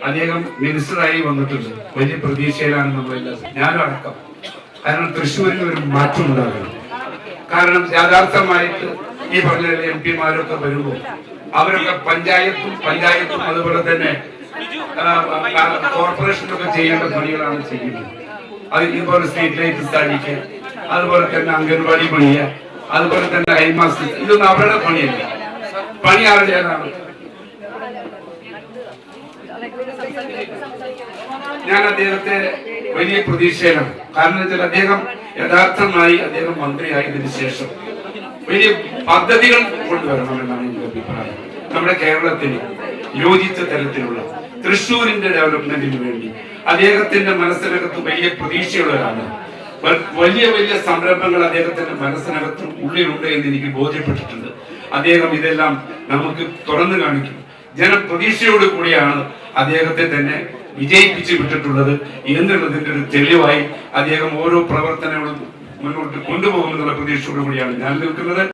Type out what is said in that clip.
അദ്ദേഹം മിനിസ്റ്ററായി വന്നിട്ടുണ്ട്. വലിയ പ്രതീക്ഷയിലാണ് നമ്മളെല്ലാം, ഞാനും അടക്കം. കാരണം തൃശ്ശൂരിൽ ഒരു മാറ്റം ഉണ്ടാകണം. കാരണം യഥാർത്ഥമായിട്ട് ഈ പറഞ്ഞ MP-മാരൊക്കെ വരുമ്പോൾ അവരൊക്കെ പഞ്ചായത്തും അതുപോലെ തന്നെ കോർപ്പറേഷനൊക്കെ ചെയ്യേണ്ട പണികളാണ് ചെയ്യുന്നത്. അത് ഇതുപോലെ സ്ട്രീറ്റ് ലൈറ്റ് സ്ഥാപിക്കുക, അതുപോലെ തന്നെ അംഗൻവാടി പണിയുക, അതുപോലെ തന്നെ ഹൈമാസ്, ഇതൊന്നും അവരുടെ പണിയല്ല. പണി ആരുടേതാണ്? ഞാൻ അദ്ദേഹത്തെ വലിയ പ്രതീക്ഷയിലാണ്. കാരണം വെച്ചാൽ അദ്ദേഹം യഥാർത്ഥമായി അദ്ദേഹം മന്ത്രിയായതിനു ശേഷം വലിയ പദ്ധതികൾ കൊണ്ടുവരണമെന്നാണ് എനിക്ക് അഭിപ്രായം. നമ്മുടെ കേരളത്തിന് യോജിച്ച തരത്തിലുള്ള തൃശ്ശൂരിന്റെ ഡെവലപ്മെന്റിന് വേണ്ടി അദ്ദേഹത്തിന്റെ മനസ്സിനകത്ത് വലിയ പ്രതീക്ഷയുള്ളവരാണ്. വലിയ വലിയ സംരംഭങ്ങൾ അദ്ദേഹത്തിന്റെ മനസ്സിനകത്ത് ഉള്ളിലുണ്ട് എന്ന് എനിക്ക് ബോധ്യപ്പെട്ടിട്ടുണ്ട്. അദ്ദേഹം ഇതെല്ലാം നമുക്ക് തുറന്നു കാണിക്കും. ജനപ്രതീക്ഷയോട് കൂടിയാണ് അദ്ദേഹത്തെ തന്നെ വിജയിപ്പിച്ചു വിട്ടിട്ടുള്ളത് എന്നുള്ളതിന്റെ ഒരു തെളിവായി അദ്ദേഹം ഓരോ പ്രവർത്തനങ്ങളും മുന്നോട്ട് കൊണ്ടുപോകുമെന്നുള്ള പ്രതീക്ഷയോടു കൂടിയാണ് ഞാൻ നിൽക്കുന്നത്.